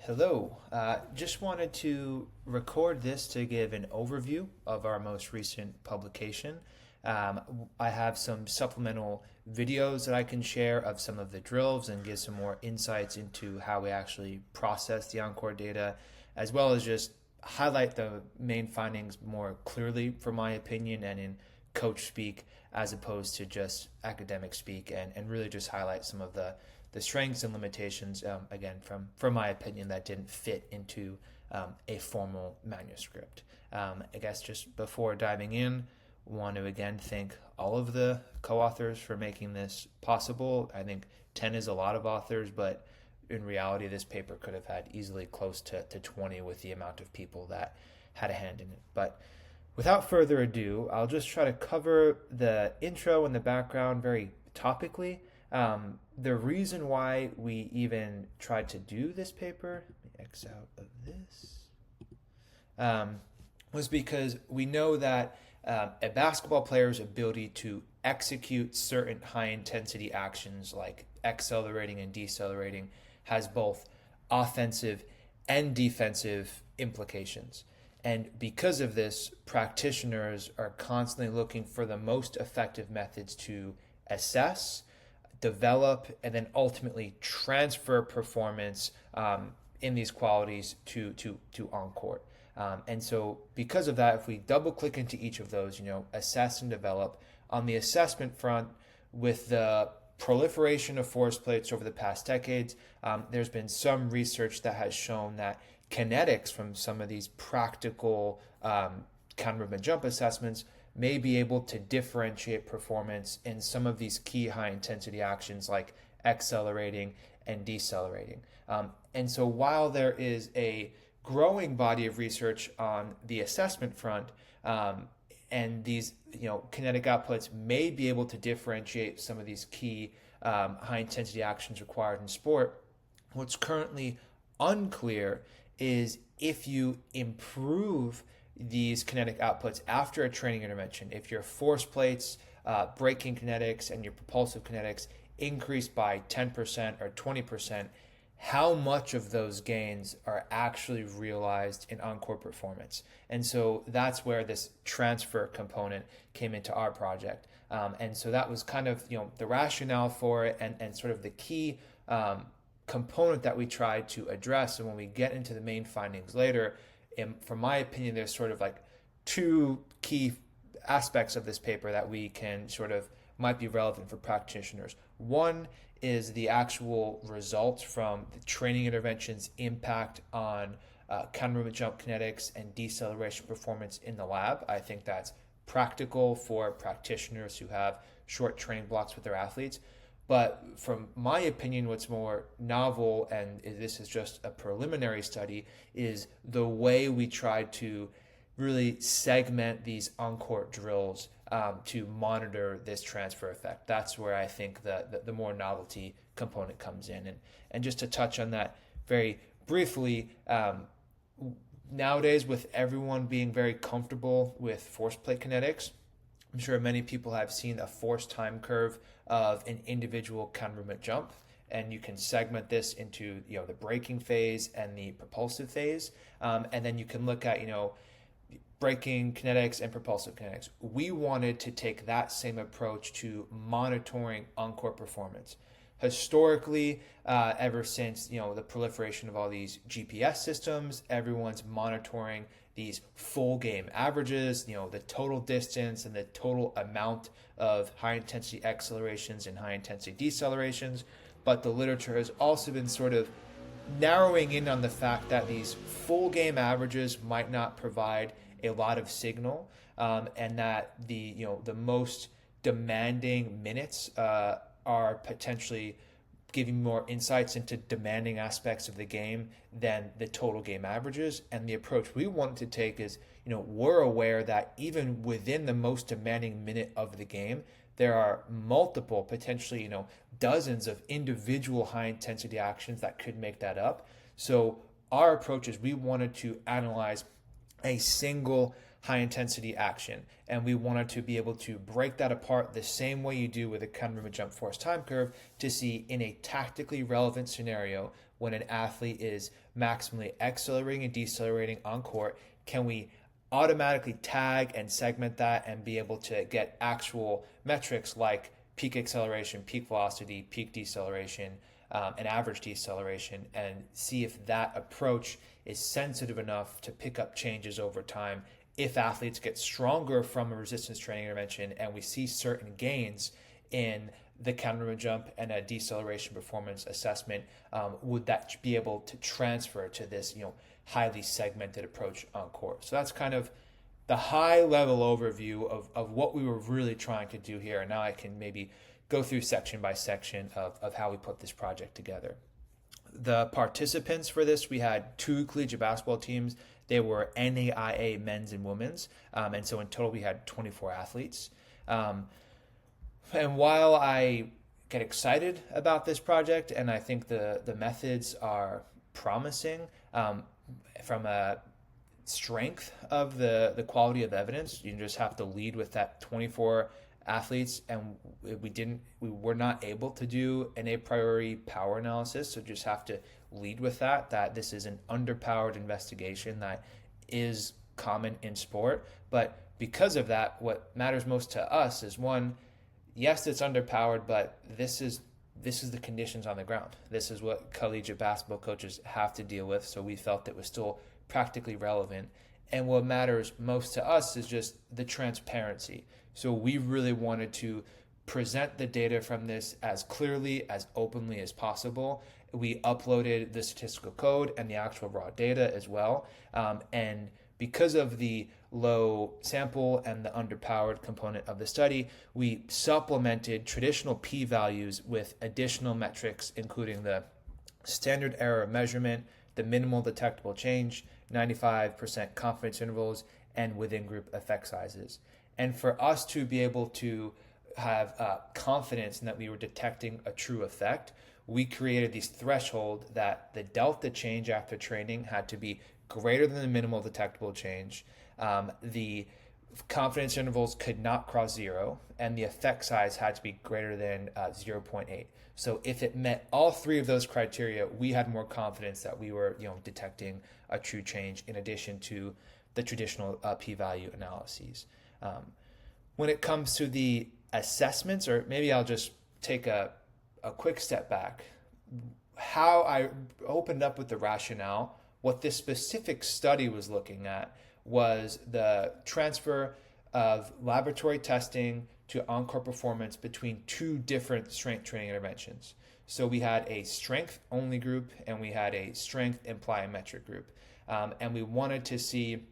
Hello. Just wanted to record this to give an overview of our most recent publication. I have some supplemental videos that I can share of some of the drills and give some more insights into how we actually process the Encore data, as well as just highlight the main findings more clearly, from my opinion, and in coach speak, as opposed to just academic speak, and really just highlight some of the strengths and limitations, again, from my opinion, that didn't fit into a formal manuscript. I guess just before diving in, want to again thank all of the co-authors for making this possible. I think 10 is a lot of authors, but in reality, this paper could have had easily close to 20 with the amount of people that had a hand in it. But without further ado, I'll just try to cover the intro and the background very topically. The reason why we even tried to do this paper, let me X out of this, was because we know that a basketball player's ability to execute certain high intensity actions like accelerating and decelerating has both offensive and defensive implications. And because of this, practitioners are constantly looking for the most effective methods to assess, develop, and then ultimately transfer performance in these qualities to on court. And so because of that, if we double click into each of those, assess and develop, on the assessment front, with the proliferation of force plates over the past decades, there's been some research that has shown that kinetics from some of these practical counter movement jump assessments may be able to differentiate performance in some of these key high intensity actions like accelerating and decelerating. And so while there is a growing body of research on the assessment front, and these kinetic outputs may be able to differentiate some of these key high intensity actions required in sport, what's currently unclear is if you improve these kinetic outputs after a training intervention, if your force plates, braking kinetics, and your propulsive kinetics increase by 10% or 20%, how much of those gains are actually realized in on-court performance. And so that's where this transfer component came into our project. And so that was kind of the rationale for it, and sort of the key component that we tried to address. And when we get into the main findings later, from my opinion, there's sort of like two key aspects of this paper that we can sort of might be relevant for practitioners. One is the actual results from the training interventions impact on counter movement jump kinetics and deceleration performance in the lab. I think that's practical for practitioners who have short training blocks with their athletes. But from my opinion, what's more novel, and this is just a preliminary study, is the way we try to really segment these on-court drills to monitor this transfer effect. That's where I think the more novelty component comes in. And just to touch on that very briefly, nowadays with everyone being very comfortable with force plate kinetics, I'm sure many people have seen a force time curve of an individual counter movement jump, and you can segment this into the braking phase and the propulsive phase, and then you can look at braking kinetics and propulsive kinetics. We wanted to take that same approach to monitoring on-court performance. Historically, ever since the proliferation of all these GPS systems, everyone's monitoring these full game averages, the total distance and the total amount of high intensity accelerations and high intensity decelerations. But the literature has also been sort of narrowing in on the fact that these full game averages might not provide a lot of signal, and that the most demanding minutes are potentially giving more insights into demanding aspects of the game than the total game averages. And the approach we wanted to take is, we're aware that even within the most demanding minute of the game, there are multiple, potentially, dozens of individual high intensity actions that could make that up. So our approach is we wanted to analyze a single high intensity action, and we wanted to be able to break that apart the same way you do with a counter movement jump force time curve to see in a tactically relevant scenario when an athlete is maximally accelerating and decelerating on court, can we automatically tag and segment that and be able to get actual metrics like peak acceleration, peak velocity, peak deceleration, and average deceleration, and see if that approach is sensitive enough to pick up changes over time. If athletes get stronger from a resistance training intervention and we see certain gains in the counter jump and a deceleration performance assessment, would that be able to transfer to this, highly segmented approach on court? So that's kind of the high level overview of what we were really trying to do here. And now I can maybe go through section by section of how we put this project together. The participants for this, we had 2 collegiate basketball teams. They were NAIA men's and women's. And so in total, we had 24 athletes. And while I get excited about this project, and I think the methods are promising from a strength of the quality of evidence, you just have to lead with that 24 athletes, and we were not able to do an a priori power analysis, so just have to lead with that this is an underpowered investigation that is common in sport. But because of that, what matters most to us is, one, yes, it's underpowered, but this is the conditions on the ground. This is what collegiate basketball coaches have to deal with, so we felt it was still practically relevant. And what matters most to us is just the transparency. So we really wanted to present the data from this as clearly, as openly as possible. We uploaded the statistical code and the actual raw data as well. And because of the low sample and the underpowered component of the study, we supplemented traditional p-values with additional metrics, including the standard error measurement, the minimal detectable change, 95% confidence intervals, and within group effect sizes. And for us to be able to have confidence in that we were detecting a true effect, we created these thresholds that the delta change after training had to be greater than the minimal detectable change. The confidence intervals could not cross 0, and the effect size had to be greater than 0.8. So if it met all 3 of those criteria, we had more confidence that we were detecting a true change, in addition to the traditional p-value analyses. When it comes to the assessments, or maybe I'll just take a quick step back, how I opened up with the rationale, what this specific study was looking at was the transfer of laboratory testing to on-court performance between 2 different strength training interventions. So we had a strength-only group and we had a strength and plyometric group. And we wanted to see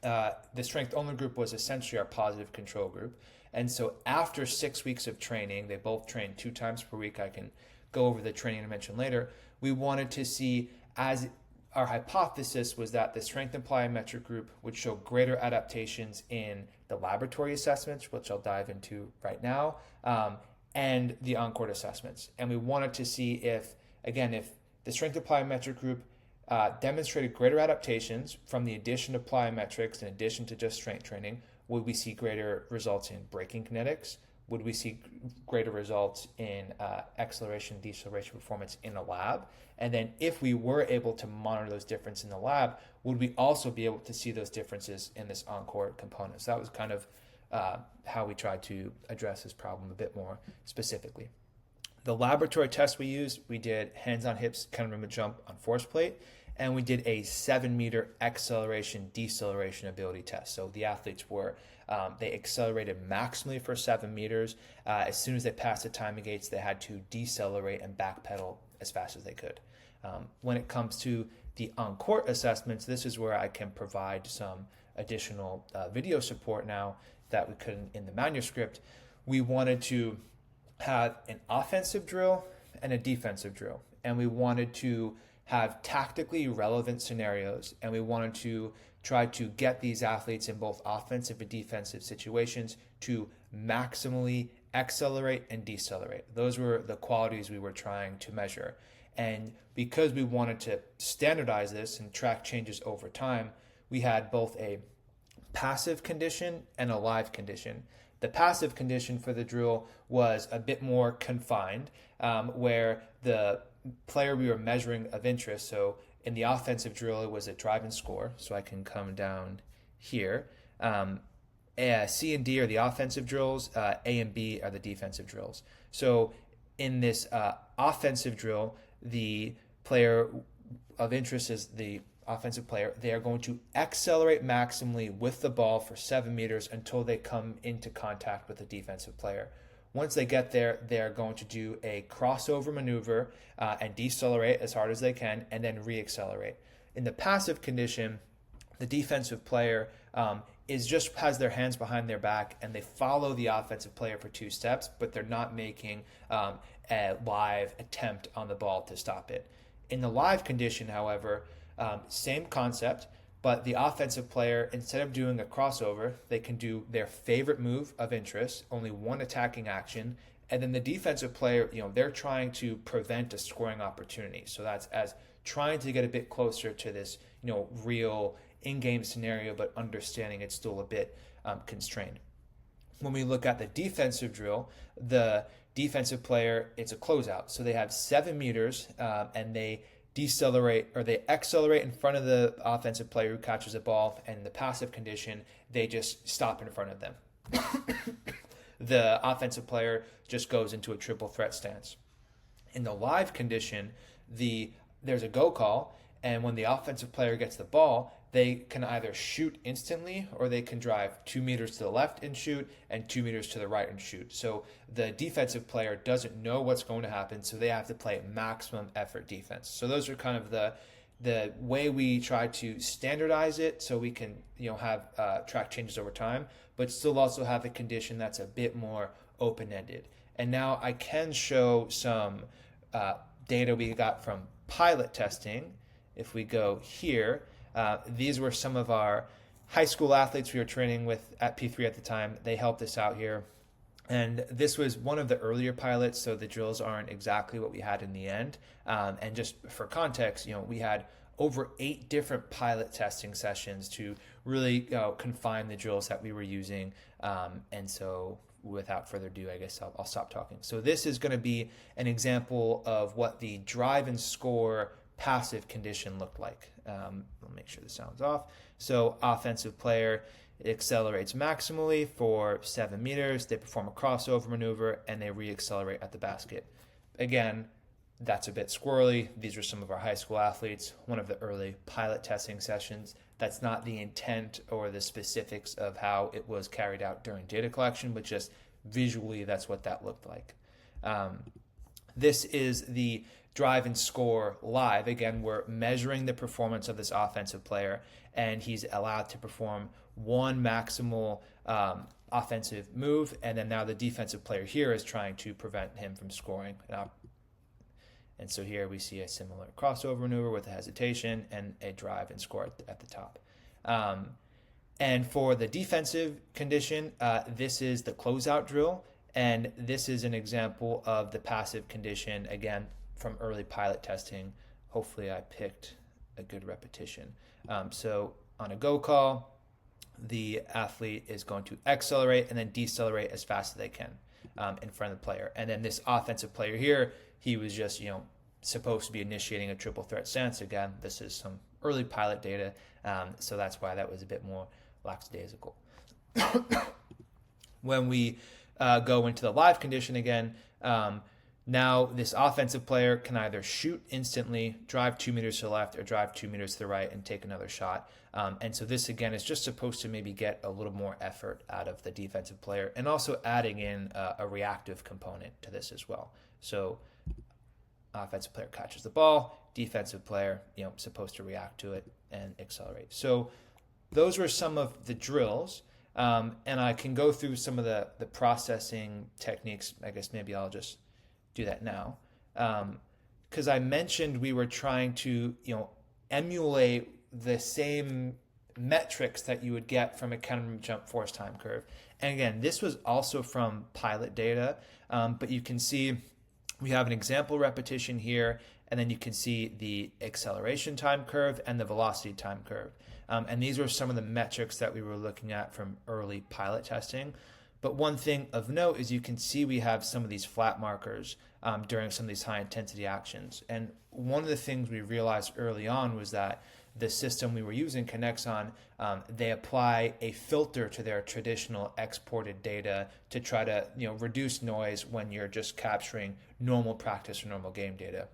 the strength-only group was essentially our positive control group. And so after 6 weeks of training, they both trained 2 times per week. I can go over the training intervention later. We wanted to see, as our hypothesis was that the strength and plyometric group would show greater adaptations in the laboratory assessments, which I'll dive into right now, and the on-court assessments. And we wanted to see if the strength and plyometric group demonstrated greater adaptations from the addition of plyometrics in addition to just strength training. Would we see greater results in braking kinetics? Would we see greater results in acceleration, deceleration performance in a lab? And then if we were able to monitor those differences in the lab, would we also be able to see those differences in this on-court component? So that was kind of how we tried to address this problem a bit more specifically. The laboratory tests we used, we did hands on hips, counter movement jump on force plate, and we did a 7-meter acceleration deceleration ability test. So the athletes were, they accelerated maximally for 7 meters. As soon as they passed the timing gates, they had to decelerate and backpedal as fast as they could. When it comes to the on-court assessments, this is where I can provide some additional video support now that we couldn't in the manuscript. We wanted to have an offensive drill and a defensive drill, and we wanted to have tactically relevant scenarios, and we wanted to try to get these athletes in both offensive and defensive situations to maximally accelerate and decelerate. Those were the qualities we were trying to measure. And because we wanted to standardize this and track changes over time, we had both a passive condition and a live condition. The passive condition for the drill was a bit more confined, where the player we were measuring of interest. So in the offensive drill, it was a drive and score. So I can come down here. C and D are the offensive drills. A and B are the defensive drills. So in this offensive drill, the player of interest is the offensive player. They are going to accelerate maximally with the ball for 7 meters until they come into contact with the defensive player. Once they get there, they are going to do a crossover maneuver and decelerate as hard as they can, and then reaccelerate. In the passive condition, the defensive player has their hands behind their back, and they follow the offensive player for 2 steps, but they're not making a live attempt on the ball to stop it. In the live condition, however, same concept, but the offensive player, instead of doing a crossover, they can do their favorite move of interest, only one attacking action, and then the defensive player, they're trying to prevent a scoring opportunity. So that's as trying to get a bit closer to this, real in-game scenario, but understanding it's still a bit constrained. When we look at the defensive drill, the defensive player, it's a closeout. So they have 7 meters and they decelerate, or they accelerate in front of the offensive player who catches the ball, and in the passive condition, they just stop in front of them. The offensive player just goes into a triple threat stance. In the live condition, there's a go call, and when the offensive player gets the ball, they can either shoot instantly, or they can drive 2 meters to the left and shoot, and 2 meters to the right and shoot. So the defensive player doesn't know what's going to happen, so they have to play maximum effort defense. So those are kind of the way we try to standardize it, so we can have track changes over time, but still also have a condition that's a bit more open-ended. And now I can show some data we got from pilot testing. If we go here, these were some of our high school athletes we were training with at P3 at the time. They helped us out here. And this was one of the earlier pilots, so the drills aren't exactly what we had in the end. And just for context, we had over 8 different pilot testing sessions to really confine the drills that we were using. And so without further ado, I guess I'll stop talking. So this is going to be an example of what the drive and score passive condition looked like. I'll make sure the sound's off. So offensive player accelerates maximally for 7 meters. They perform a crossover maneuver, and they reaccelerate at the basket. Again, that's a bit squirrely. These are some of our high school athletes, one of the early pilot testing sessions. That's not the intent or the specifics of how it was carried out during data collection, but just visually, that's what that looked like. This is the drive and score live. Again, we're measuring the performance of this offensive player, and he's allowed to perform one maximal offensive move, and then now the defensive player here is trying to prevent him from scoring. And so here we see a similar crossover maneuver with a hesitation and a drive and score at the top. And for the defensive condition, this is the closeout drill, and this is an example of the passive condition, again, from early pilot testing. Hopefully I picked a good repetition. So on a go call, the athlete is going to accelerate and then decelerate as fast as they can in front of the player. And then this offensive player here, he was just, supposed to be initiating a triple threat stance. Again, this is some early pilot data, so that's why that was a bit more lackadaisical. When we go into the live condition again, now this offensive player can either shoot instantly, drive 2 meters to the left, or drive 2 meters to the right and take another shot. And so this, again, is just supposed to maybe get a little more effort out of the defensive player, and also adding in a reactive component to this as well. So offensive player catches the ball, defensive player, supposed to react to it and accelerate. So those were some of the drills. And I can go through some of the processing techniques. I guess maybe I'll just do that now. Because I mentioned we were trying to, emulate the same metrics that you would get from a counter jump force time curve. And again, this was also from pilot data, but you can see we have an example repetition here, and then you can see the acceleration time curve and the velocity time curve. And these were some of the metrics that we were looking at from early pilot testing. But one thing of note is you can see we have some of these flat markers during some of these high intensity actions. And one of the things we realized early on was that the system we were using, Connexon, they apply a filter to their traditional exported data to try to reduce noise when you're just capturing normal practice or normal game data.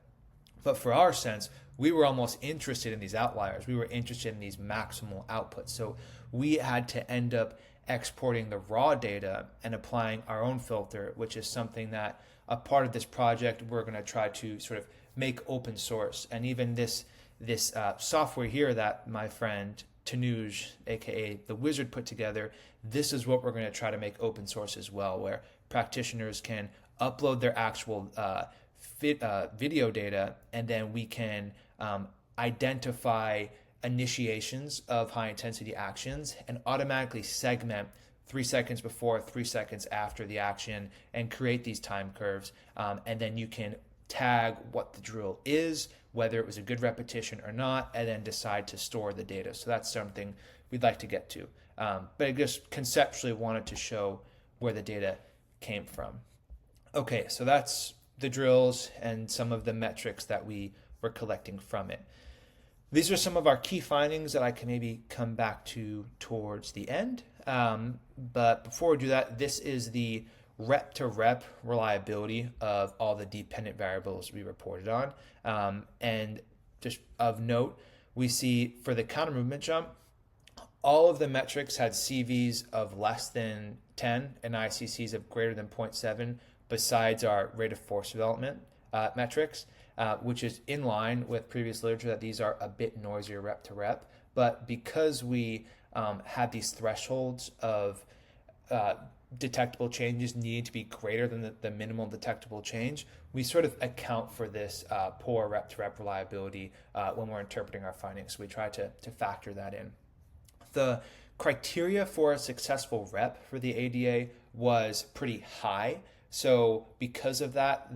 But for our sense, we were almost interested in these outliers. We were interested in these maximal outputs. So we had to end up exporting the raw data and applying our own filter, which is something that a part of this project we're going to try to sort of make open source. And even this software here that my friend Tanuj, aka the Wizard, put together, this is what we're going to try to make open source as well, where practitioners can upload their actual video data, and then we can identify initiations of high intensity actions and automatically segment 3 seconds before, 3 seconds after the action, and create these time curves. And then you can tag what the drill is, whether it was a good repetition or not, and then decide to store the data. So that's something we'd like to get to. But I just conceptually wanted to show where the data came from. Okay, so that's the drills and some of the metrics that we were collecting from it. These are some of our key findings that I can maybe come back to towards the end. But before we do that, this is the rep-to-rep reliability of all the dependent variables we reported on. And just of note, we see for the counter movement jump, all of the metrics had CVs of less than 10 and ICCs of greater than 0.7, besides our rate of force development metrics, which is in line with previous literature that these are a bit noisier rep to rep. But because we had these thresholds of detectable changes needing to be greater than the minimal detectable change, we sort of account for this poor rep to rep reliability when we're interpreting our findings. So we try to factor that in. The criteria for a successful rep for the ADA was pretty high. So because of that,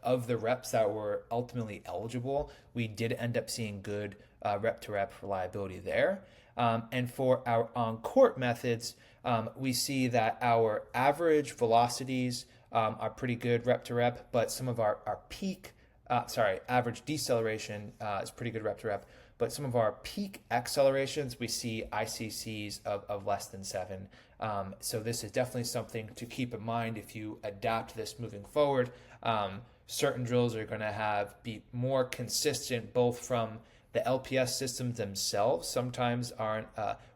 of the reps that were ultimately eligible, we did end up seeing good rep-to-rep reliability there. And for our on-court methods, we see that our average velocities are pretty good rep-to-rep, but some of our average deceleration is pretty good rep-to-rep. But some of our peak accelerations, we see ICCs of less than 7. So this is definitely something to keep in mind if you adapt this moving forward. Certain drills are going to be more consistent both from the LPS systems themselves, sometimes aren't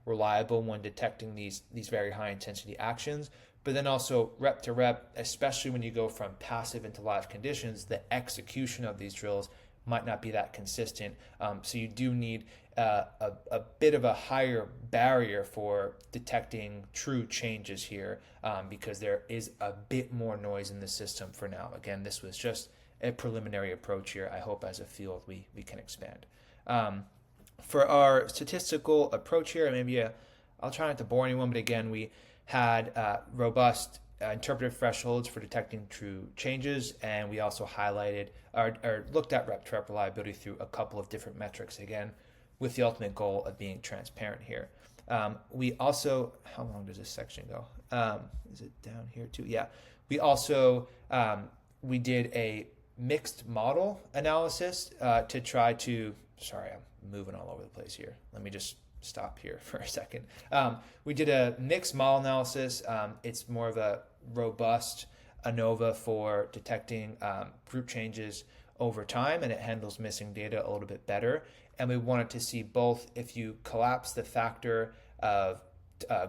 reliable when detecting these very high intensity actions, but then also rep to rep, especially when you go from passive into live conditions, the execution of these drills might not be that consistent. So you do need a bit of a higher barrier for detecting true changes here because there is a bit more noise in the system for now. Again, this was just a preliminary approach here. I hope as a field we can expand. For our statistical approach here, maybe I'll try not to bore anyone, but again, we had robust interpretive thresholds for detecting true changes, and we also highlighted or looked at rep-to-rep reliability through a couple of different metrics, again, with the ultimate goal of being transparent here. We also, how long does this section go? Is it down here too? Yeah. We also, we did a mixed model analysis to try to, sorry, I'm moving all over the place here. Let me just stop here for a second. We did a mixed model analysis. It's more of a robust ANOVA for detecting group changes over time, and it handles missing data a little bit better. And we wanted to see both if you collapse the factor of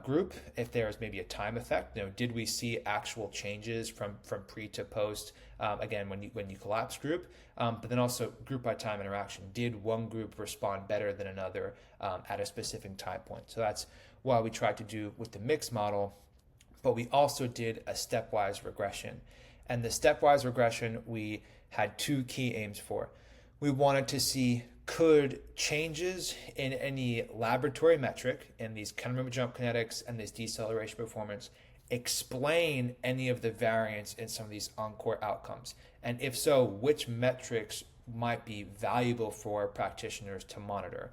group, if there's maybe a time effect. Did we see actual changes from pre to post? Again, when you collapse group, but then also group by time interaction. Did one group respond better than another at a specific time point? So that's what we tried to do with the mixed model. But we also did a stepwise regression. And the stepwise regression, we had two key aims for. We wanted to see, could changes in any laboratory metric in these counter movement jump kinetics and this deceleration performance explain any of the variance in some of these on-court outcomes? And if so, which metrics might be valuable for practitioners to monitor?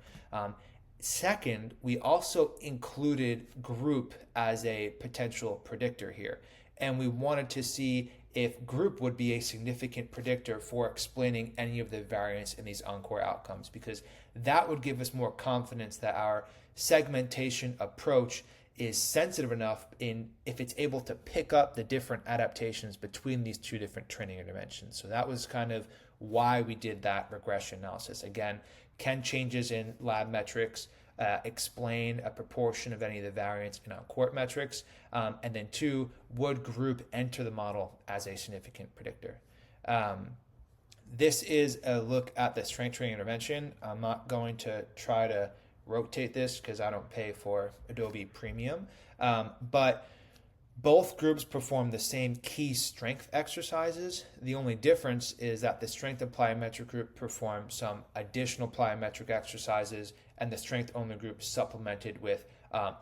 Second, we also included group as a potential predictor here. And we wanted to see if group would be a significant predictor for explaining any of the variance in these encore outcomes, because that would give us more confidence that our segmentation approach is sensitive enough in if it's able to pick up the different adaptations between these two different training interventions. So that was kind of why we did that regression analysis. Again, can changes in lab metrics explain a proportion of any of the variance in on-court metrics? And then two, would group enter the model as a significant predictor? This is a look at the strength training intervention. I'm not going to try to rotate this because I don't pay for Adobe Premium, but both groups perform the same key strength exercises. The only difference is that the strength and plyometric group performed some additional plyometric exercises, and the strength only group supplemented with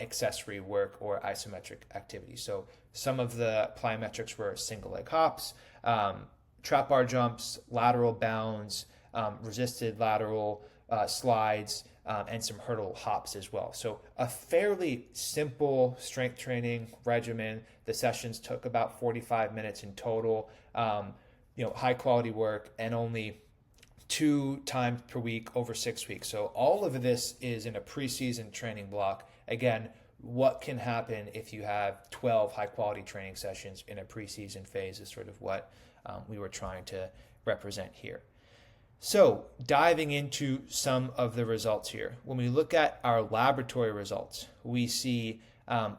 accessory work or isometric activity. So some of the plyometrics were single leg hops, trap bar jumps, lateral bounds, resisted lateral slides, and some hurdle hops as well. So a fairly simple strength training regimen. The sessions took about 45 minutes in total. High quality work, and only 2 times per week over 6 weeks. So all of this is in a preseason training block. Again, what can happen if you have 12 high quality training sessions in a preseason phase is sort of what we were trying to represent here. So diving into some of the results here, when we look at our laboratory results, we see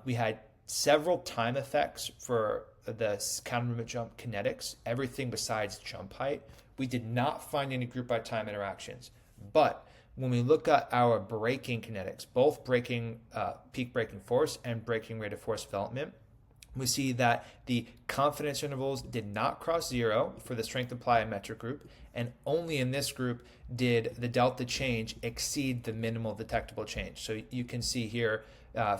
we had several time effects for the counter movement jump kinetics, everything besides jump height. We did not find any group by time interactions, but when we look at our braking kinetics, both braking peak braking force and braking rate of force development, we see that the confidence intervals did not cross zero for the strength and plyometric group, and only in this group did the delta change exceed the minimal detectable change. So you can see here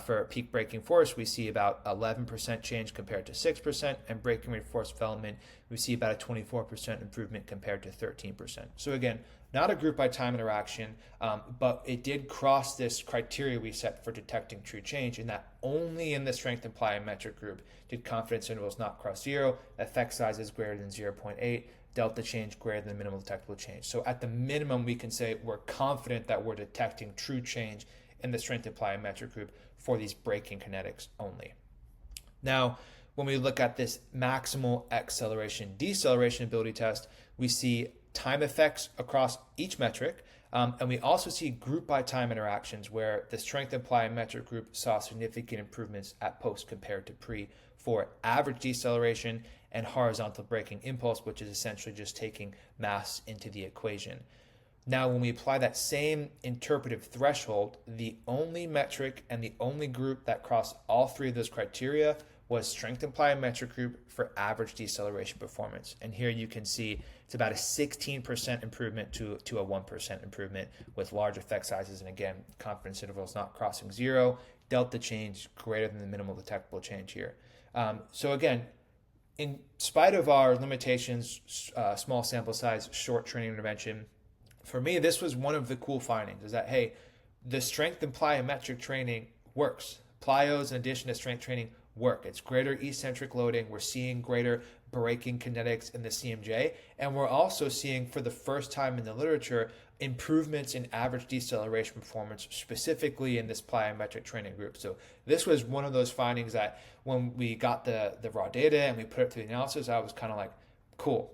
for peak braking force, we see about 11% change compared to 6%, and braking rate of force development, we see about a 24% improvement compared to 13%. So again, not a group by time interaction, but it did cross this criteria we set for detecting true change, in that only in the strength and plyometric group did confidence intervals not cross zero, effect sizes greater than 0.8, delta change greater than the minimal detectable change. So at the minimum, we can say we're confident that we're detecting true change in the strength and plyometric group for these braking kinetics only. Now, when we look at this maximal acceleration deceleration ability test, we see time effects across each metric, and we also see group by time interactions where the strength and plyometric group saw significant improvements at post compared to pre for average deceleration and horizontal braking impulse, which is essentially just taking mass into the equation. Now, when we apply that same interpretive threshold, the only metric and the only group that crossed all 3 of those criteria was strength and plyometric group for average deceleration performance. And here you can see it's about a 16% improvement to a 1% improvement with large effect sizes. And again, confidence intervals not crossing zero, delta change greater than the minimal detectable change here. So again, in spite of our limitations, small sample size, short training intervention, for me, this was one of the cool findings, is that, hey, the strength and plyometric training works. Plyos, in addition to strength training, work. It's greater eccentric loading. We're seeing greater braking kinetics in the CMJ. And we're also seeing, for the first time in the literature, improvements in average deceleration performance, specifically in this plyometric training group. So this was one of those findings that when we got the raw data and we put it through the analysis, I was kind of like, cool.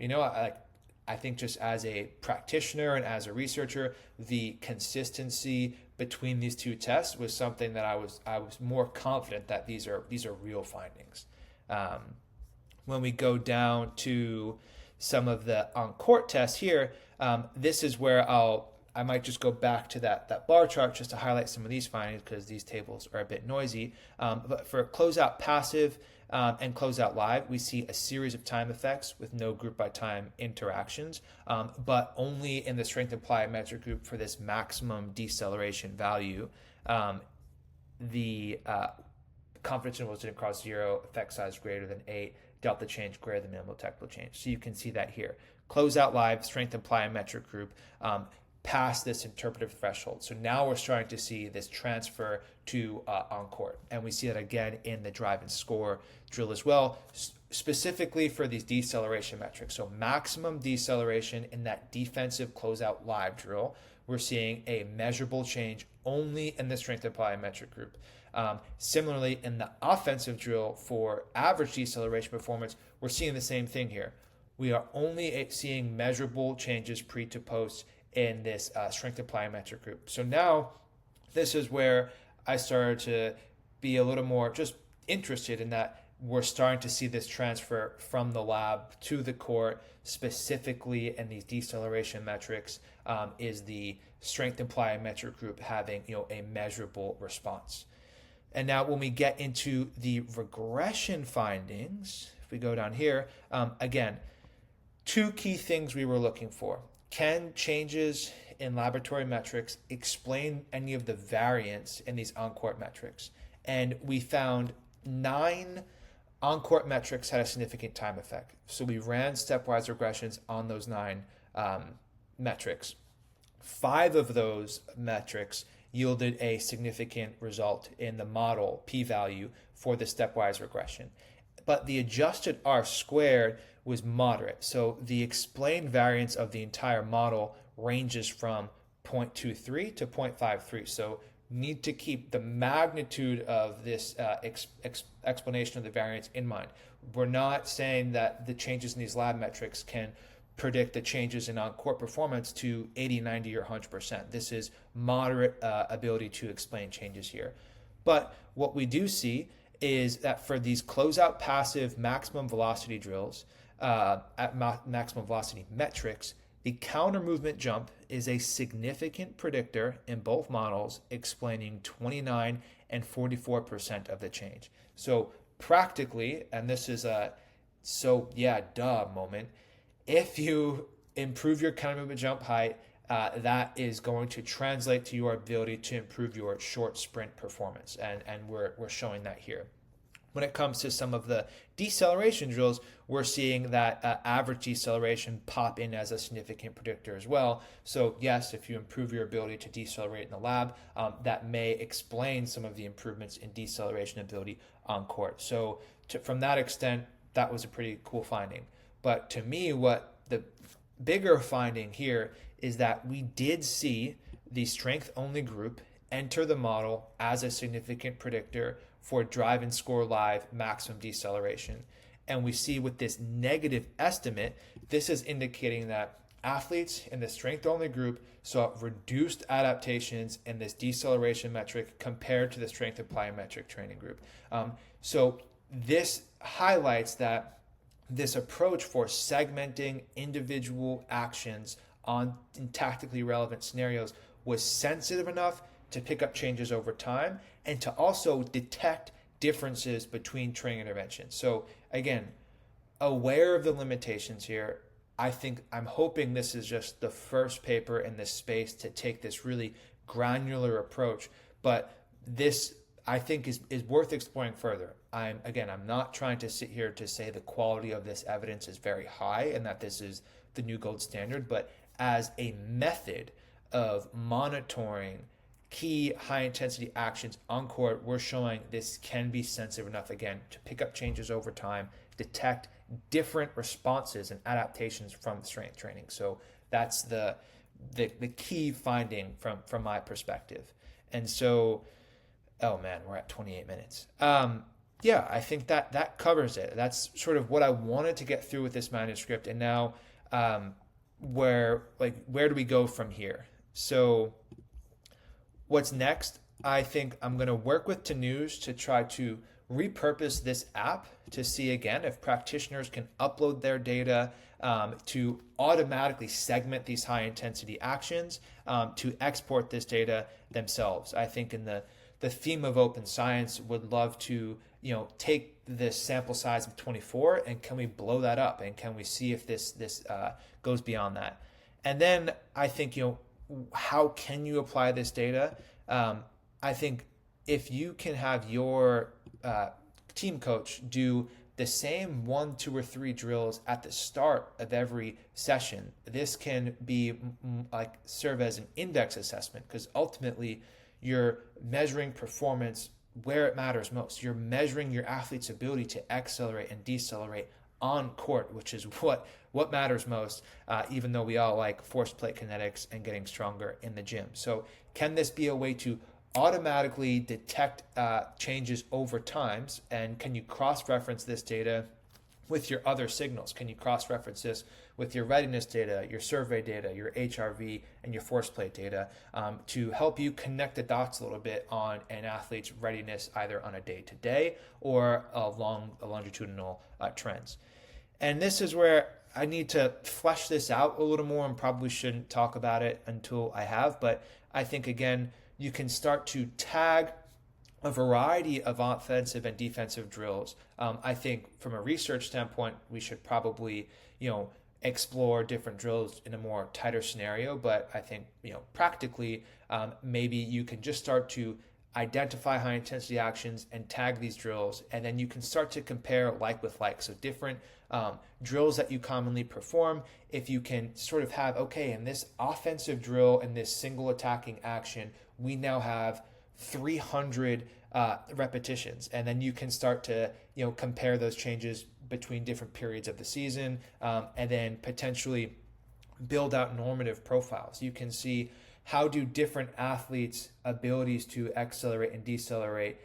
I think just as a practitioner and as a researcher, the consistency between these 2 tests was something that I was more confident that these are real findings. When we go down to some of the on-court tests here, this is where I might just go back to that bar chart just to highlight some of these findings because these tables are a bit noisy. But for closeout passive and closeout live, we see a series of time effects with no group by time interactions, but only in the strength and plyometric group for this maximum deceleration value. The confidence intervals didn't cross zero, effect size greater than 8, delta change greater than minimal detectable change. So you can see that here. Closeout live, strength and plyometric group, past this interpretive threshold. So now we're starting to see this transfer to on court. And we see that again in the drive and score drill as well, specifically for these deceleration metrics. So maximum deceleration in that defensive closeout live drill, we're seeing a measurable change only in the strength and plyometric group. Similarly, in the offensive drill for average deceleration performance, we're seeing the same thing here. We are only seeing measurable changes pre to post in this strength and plyometric group. So now this is where I started to be a little more just interested in that we're starting to see this transfer from the lab to the court, specifically in these deceleration metrics, is the strength and plyometric group having a measurable response. And now when we get into the regression findings, if we go down here, again, two key things we were looking for. Can changes in laboratory metrics explain any of the variance in these on-court metrics? And we found 9 on-court metrics had a significant time effect. So we ran stepwise regressions on those 9 metrics. 5 of those metrics yielded a significant result in the model p-value for the stepwise regression. But the adjusted R squared was moderate. So the explained variance of the entire model ranges from 0.23 to 0.53. So need to keep the magnitude of this explanation of the variance in mind. We're not saying that the changes in these lab metrics can predict the changes in on-court performance to 80, 90, or 100%. This is moderate ability to explain changes here. But what we do see is that for these closeout passive maximum velocity drills, at maximum velocity metrics, the counter movement jump is a significant predictor in both models, explaining 29 and 44% of the change. So practically, and this is a moment, if you improve your counter movement jump height, that is going to translate to your ability to improve your short sprint performance. And we're showing that here. When it comes to some of the deceleration drills, we're seeing that average deceleration pop in as a significant predictor as well. So yes, if you improve your ability to decelerate in the lab, that may explain some of the improvements in deceleration ability on court. So from that extent, that was a pretty cool finding. But to me, what the bigger finding here is that we did see the strength-only group enter the model as a significant predictor for drive and score live maximum deceleration. And we see with this negative estimate, this is indicating that athletes in the strength-only group saw reduced adaptations in this deceleration metric compared to the strength and plyometric training group. So this highlights that this approach for segmenting individual actions in tactically relevant scenarios was sensitive enough to pick up changes over time and to also detect differences between training interventions. So again, aware of the limitations here, I'm hoping this is just the first paper in this space to take this really granular approach, but this I think is worth exploring further. I'm not trying to sit here to say the quality of this evidence is very high and that this is the new gold standard, but as a method of monitoring key high intensity actions on court, we're showing this can be sensitive enough again to pick up changes over time, detect different responses and adaptations from strength training. So that's the key finding from my perspective. And so, oh man, we're at 28 minutes. Yeah, I think that covers it. That's sort of what I wanted to get through with this manuscript. And now, where do we go from here? So what's next? I think I'm going to work with Tanuj to try to repurpose this app to see again if practitioners can upload their data to automatically segment these high intensity actions to export this data themselves. I think in the theme of open science would love to take this sample size of 24 and can we blow that up and can we see if this goes beyond that? And then I think how can you apply this data? I think if you can have your team coach do the same 1, 2, or 3 drills at the start of every session. This can be like serve as an index assessment, because ultimately you're measuring performance where it matters most. You're measuring your athlete's ability to accelerate and decelerate on court, which is what matters most, even though we all like force plate kinetics and getting stronger in the gym. So can this be a way to automatically detect changes over times? And can you cross-reference this data with your other signals? Can you cross-reference this with your readiness data, your survey data, your HRV, and your force plate data to help you connect the dots a little bit on an athlete's readiness, either on a day-to-day or longitudinal trends? And this is where I need to flesh this out a little more, and probably shouldn't talk about it until I have. But I think, again, you can start to tag a variety of offensive and defensive drills. I think from a research standpoint, we should probably, explore different drills in a more tighter scenario. But I think, practically, maybe you can just start to identify high intensity actions and tag these drills, and then you can start to compare like with like. So different drills that you commonly perform, if you can sort of have, okay, in this offensive drill, in this single attacking action, we now have 300 repetitions, and then you can start to compare those changes between different periods of the season, and then potentially build out normative profiles. You can see how do different athletes' abilities to accelerate and decelerate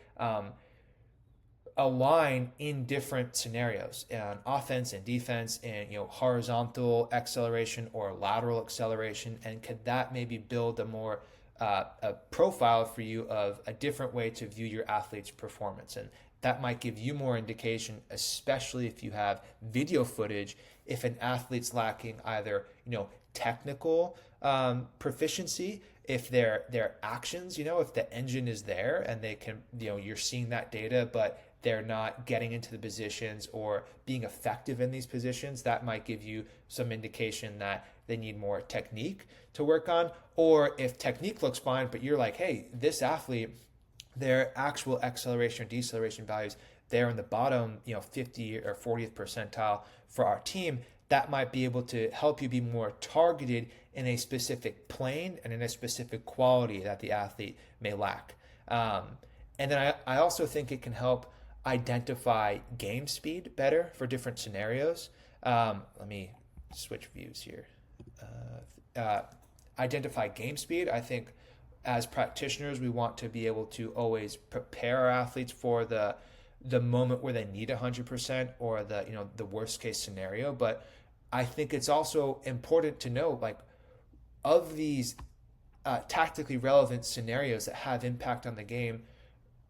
align in different scenarios, on offense and defense, and horizontal acceleration or lateral acceleration, and could that maybe build a more a profile for you of a different way to view your athlete's performance? And that might give you more indication, especially if you have video footage, if an athlete's lacking either technical proficiency, if their actions, if the engine is there and they can, you're seeing that data, but they're not getting into the positions or being effective in these positions, that might give you some indication that they need more technique to work on. Or if technique looks fine, but you're like, hey, this athlete, their actual acceleration or deceleration values, they're in the bottom, 50 or 40th percentile for our team, that might be able to help you be more targeted in a specific plane and in a specific quality that the athlete may lack. And then I also think it can help identify game speed better for different scenarios. Let me switch views here. Identify game speed. I think as practitioners, we want to be able to always prepare our athletes for the moment where they need 100% or the worst case scenario. But I think it's also important to know, like, of these tactically relevant scenarios that have impact on the game,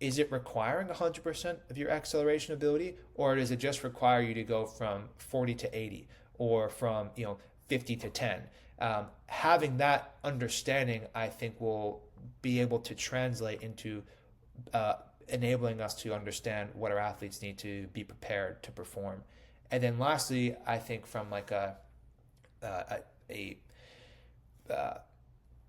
is it requiring 100% of your acceleration ability, or does it just require you to go from 40 to 80 or from 50 to 10? Having that understanding, I think, will be able to translate into enabling us to understand what our athletes need to be prepared to perform. And then lastly, I think from like a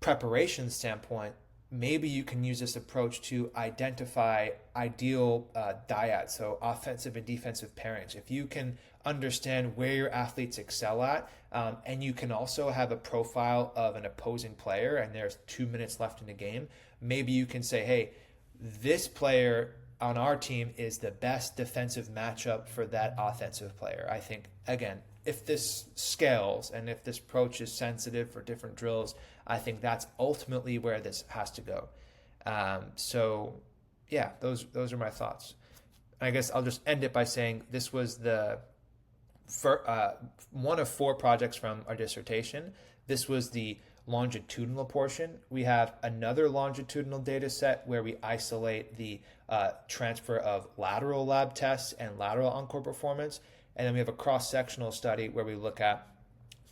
preparation standpoint, maybe you can use this approach to identify ideal dyads, so offensive and defensive pairings. If you can understand where your athletes excel at, and you can also have a profile of an opposing player and there's 2 minutes left in the game, maybe you can say, hey, this player on our team is the best defensive matchup for that offensive player. I think, again, if this scales and if this approach is sensitive for different drills, I think that's ultimately where this has to go. So yeah, those are my thoughts. I guess I'll just end it by saying this was the one of 4 projects from our dissertation. This was the longitudinal portion. We have another longitudinal data set where we isolate the transfer of lateral lab tests and lateral encore performance. And then we have a cross-sectional study where we look at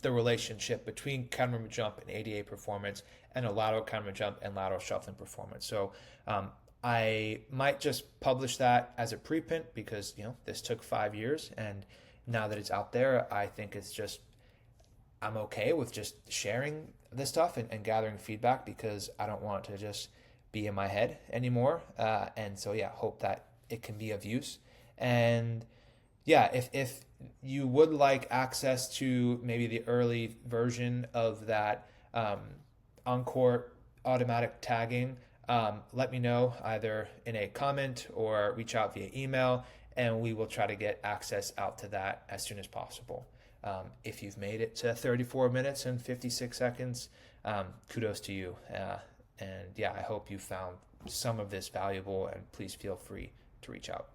the relationship between counter jump and ADA performance and a lateral counter jump and lateral shuffling performance. So I might just publish that as a preprint because, this took 5 years, and now that it's out there, I think it's just, I'm okay with just sharing this stuff and gathering feedback because I don't want it to just be in my head anymore. And so, yeah, hope that it can be of use. And yeah, if you would like access to maybe the early version of that on-court automatic tagging, let me know either in a comment or reach out via email, and we will try to get access out to that as soon as possible. If you've made it to 34 minutes and 56 seconds, kudos to you. And yeah, I hope you found some of this valuable, and please feel free to reach out.